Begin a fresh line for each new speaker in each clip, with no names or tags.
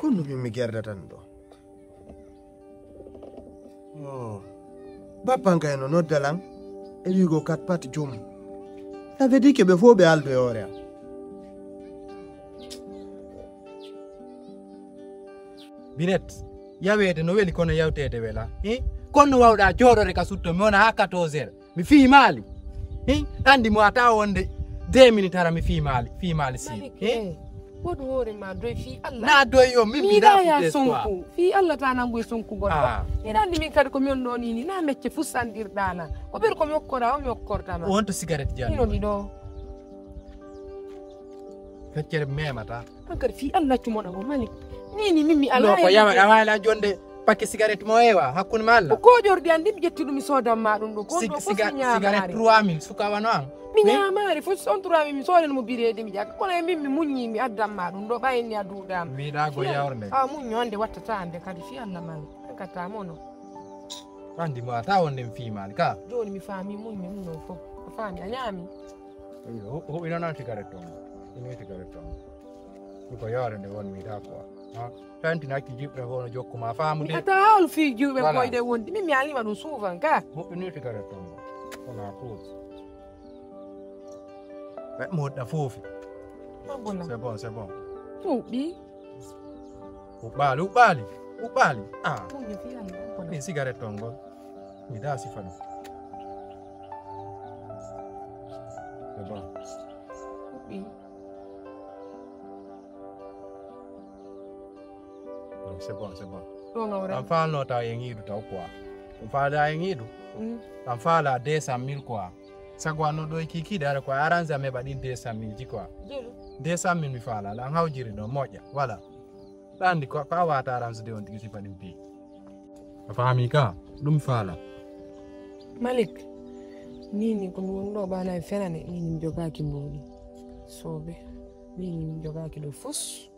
Kono mi gerda tan do. Oh. Bapanga eno no dalang. E wi go kat pat jom. Ça veut dire que be fo be aldo yore.
Binet, yawete no weli kono yawtede wela. Kono wawda jodore ka sutto mi wona ha 14h. Mi fi mali. Andi mo ata wonde 2 minutes ara mi fi mali si.
Wodu hore ma doy fi Allah.
Na doy yo mi da
ya sonku. Fi Allah ta nan boy sonku goddo. Ina andi min kadi ko mi on do ni na mecce fusandir dana. Ko ber ko mi okkora o mi okkorta ma.
Wonto cigarette jani.
Ino ni do.
Feccere memata.
Hankar fi Allah tumoda ko mani. Nini mimi ala.
No ko yama la jonde pakke cigarette mo ewa hakkun malla.
Ko jordi andi mi jetti dum sodam ma dum do ko do
cigarette 3000 suka wano an.
Mi nyamari fu son 3000 mi solen mo birede mi jakka kono mimi munyi mi addam ma dum do bayni adudam.
Mi da go yaworne.
Munyonde wattata ande kadi fi Allah man. Kata mono.
Andi mo ata wonde mi fi mali ka.
Joni mi fami munyi no fo. Fami anyami.
Ho ina na cigarette on. Ina cigarette on. Ko yaworne won mi da ko. Tanti na ki jibre hono jokko ma faamu de.
Ata hal fi jibre ko de wondi mi alima dum souvent ka.
Mo ni cigarette on. Ona pause. Một là phô phi. C'est bon.
Tubi.
Ubali. Ni cigarette tongo. Mi da si fano. C'est bon.
Tubi.
C'est bon.
Non ora.
Anfa no ta yengidu ta kwa. Anfa da yengidu. Anfa la 200,000 kwa. Sagwa no do kiki dara kwa aranza mebadi 200,000 kwa. 200,000 mifala la ngawjiri no moja wala. Dandi kwa wata aranza de on tigi sipadi mpi. Afahami ka dum fala.
Malik. Nini ko ndo bana fenane nini mjoga ki mbodi. Sobe. Nini mjoga ki do fus.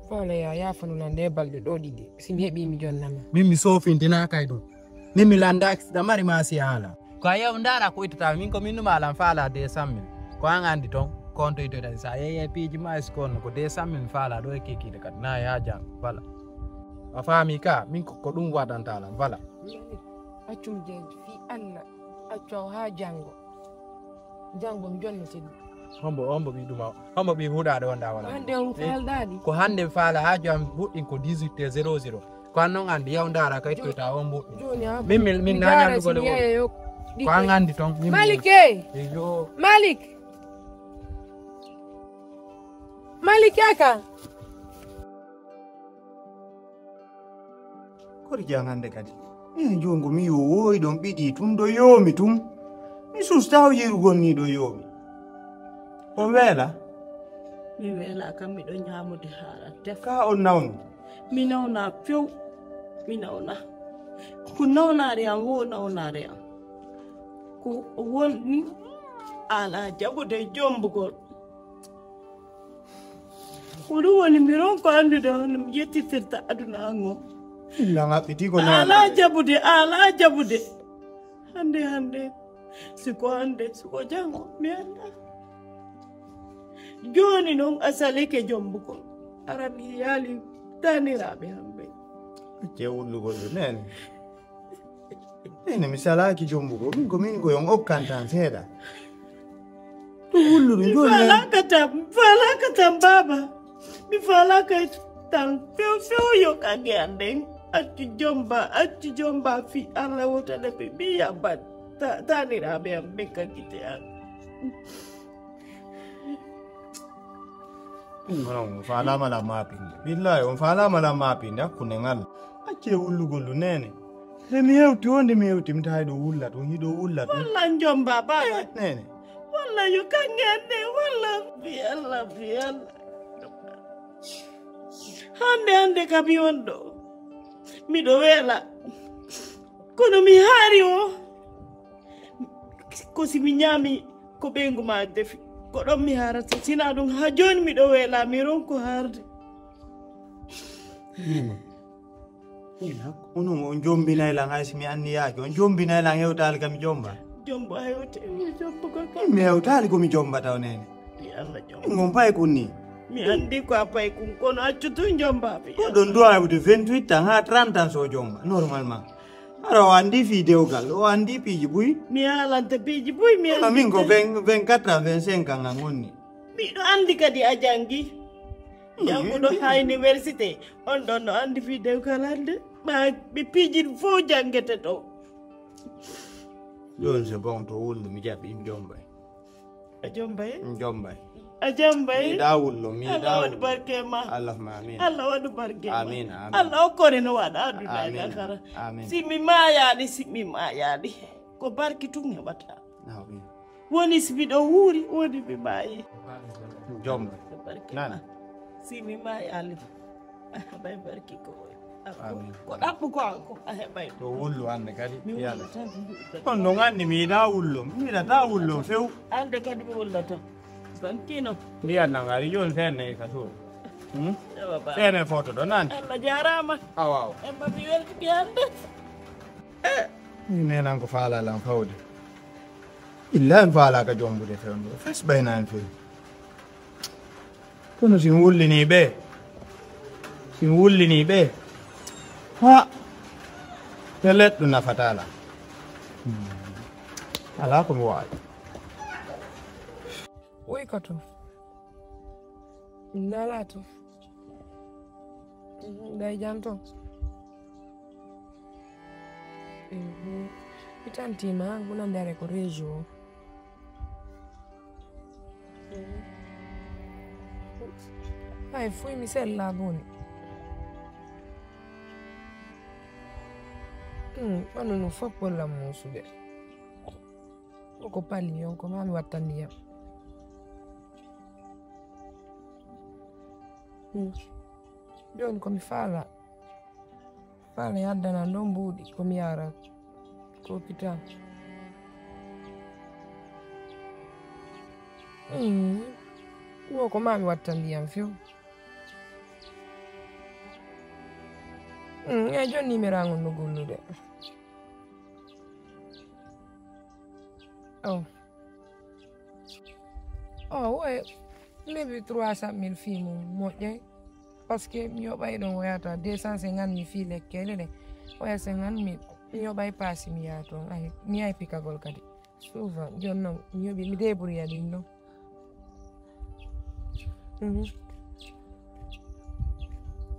Fala ya fanu na balde do didi. Sim hebi mi jonnama.
Mimi sofi ndina kaido. Mimi landax da mari masi hala. Kwa hiyo ndara ko itata minko minu malam fala 200,000 ko angandi ton konto ito sa yeye piji mais kono ko 200,000 fala do kiki de kat na ya jang bala afami ka minko ko dum wadantala bala
accum je fi Allah accio ha jango mi jonni sidi
hombo bi duma hombo bi huda do nda wala
hande on faldadi
ko hande fala ha jam buddin ko 18:00 ko non andi yaw ndara kay to ta hombo min nanya ko le kwa ngandi ton
Malik aka
Kori jangande kadi ni jongo mi yoy don bidi tum do yomi tum mi sustaw yirugon ni do yomi o wela
mi wela kam mi do nyamude hala def
ka on nawn
mi nawna few mi nawna ku nawnare am wo nawnare am ko woni ala jabude jombugol ko do woni mi ron ko andude on mi yettitirta aduna ngo
langa piti ko na
ala jabude hande siko jango mi anda joni non asaleke jombugol arabi yali tanirabe hambe
jewulugol nen ene misala ki jombugo min ko yon okkantan seda to wullu joni
falaka baba mi falaka tan feo yo kage anden atti jomba fi alla wota de bi yabat tanirabe hambe kagite an
non fala mala mapin billahi on fala mala mapin da kunengal ake wulugol nene mi hewti wonde mi hewti mi tawi do wulla to hido wulla to
walla jomba baba
nene
walla yo kangende walla bi Allah hande kabi wondo mi do wela kono mi hari o ko si mi nyami ko bengu ma defi ko don mi harata sina dum ha joni mi do wela mi ron ko harde
on jombi nay la ngasi mi anni yaake on jombi nay la hewtal kam jomba
jomba hewte mi jomba ko
mi hewtal ko mi jomba taw nene
Allah jomba
ngom pay ko ni
mi andi ko apay kun kono accutu jomba fi
Don do ay de 28 ans ha 30 ans so jomba normalement. Aro andi video gal, o andi piji buy.
mi alanta piji boy mi andi
Min ko 24 ans 25 ans ngoni.
mi do andi kadi a jangi janguɗo ha université on ɗon no andi video kalande ma ɓe piji fo jangete ɗo
Don c'est bon to wullu mi jabi jombay.
a jombay
Jombay.
a jambay
Mi da wullu mi
Allah
da.
waɗu barke ma
Allahumma amin.
Allah waɗu barke ma
Amin, amin.
Allah hokkore no waɗa aduna
Amin,
gakara
amin.
si mi mayaɗi ko barki tun heɓata
Amin.
woni si miɗo wuuri woni mi maayi
Jombay.
barke
Nana.
ma si mi maayali a heɓay barki ko
Amin.
ko ɗaɓɓu ko anko a heɓay
To wullu ande kadi
mi
yalla.
wullata
Kon no ngandi mi da wullu. Mi da ta wullu few.
ande kadi mi wullata bankino
Ndi anda ngari jon sene kaso.
ewa ba
Sene photo do nan.
Allah jarama
Awaw.
emma mi weltiki hande
Ni nenan ko faala lan fawde. Illa en faala ka jombude fewndo. Fes baynan few. Kono sin wullini be. Sin wullini be. Ha. Telet do nafatala. Ala ko mi waawi.
Woy kato. Nalato. Dai janto. Itantima nguna ndare ko rejo. Ai fui mi sella boni. Quando non fa quella musude. Oko pali yon ko mami watania. Jon ko mi fala yadda na non budi ko mi yara ko pita wo ko mami watta ndiyam few e joni mirango no gollude ouais maybe 300,000 filles moƴƴay parce que mi yoɓay ɗon woyata 250,000 filles lekkele ɗe oya 50,000 mi yoɓay paasi mi yaha toon ay mi yahay pikagol kadi souvent joni noon mi yoɓi mi débrouilla ɗin ɗon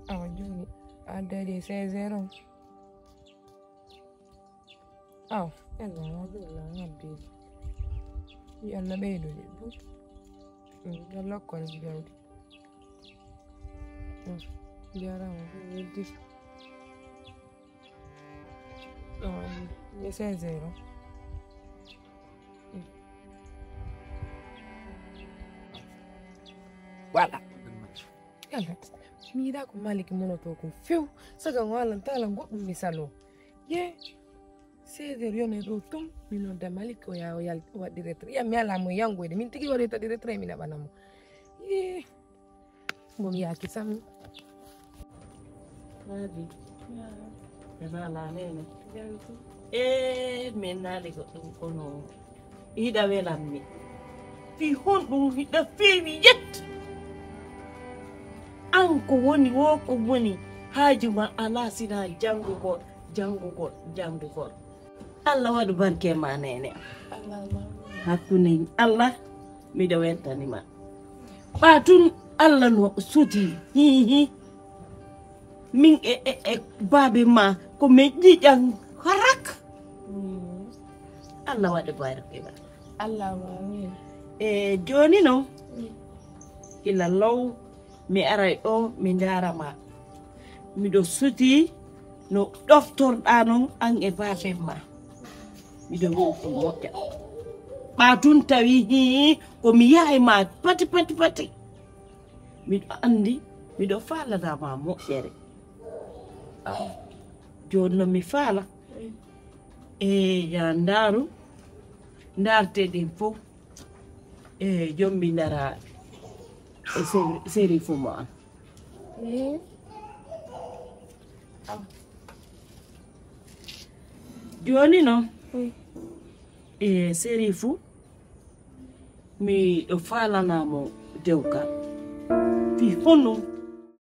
awa joni addade 16 on aw Allah ngabbi mi Allah ɓeydoɗe Allah okkone jawdi jarama weddi mi 16 on voilà yalla mi yiɗa ko maliki monoto ko few saga walan tala goɗɗum misalo ye 16 yone ɗo tum min nodda malik o yaha o waɗi retraite yam mi alamo yangoyde min tigi waɗi taɗi retraite mi naɓanamo ye bo mi yaki sam
Nadi ala nene min naali goɗɗum kono hiɗa welanmi fi honɗum hiɗa feewi yetta an ko woni wo ko woni haajuma ala sina jangugol Allah waɗu barke ma nene hakkunde Allah miɗo weltanima ɓatun Allah no suti hihi min e baabe ma ko min ƴiƴan harak Allah waɗu barke ma
Allah amin
joni noon ila law mi aray ɗo mi jarama miɗo suti no ɗoftorɗa noon an e baabe ma miɗo wi ko moƴƴa ɓatun tawi hi ko mi yahay ma pati miɗo andi miɗo falanama moƴƴere joni noon mi faala ya ndaaru ndarteɗen fof jommi dara série fumo an joni noon série fou mi ɗo falanamo dewka fi hono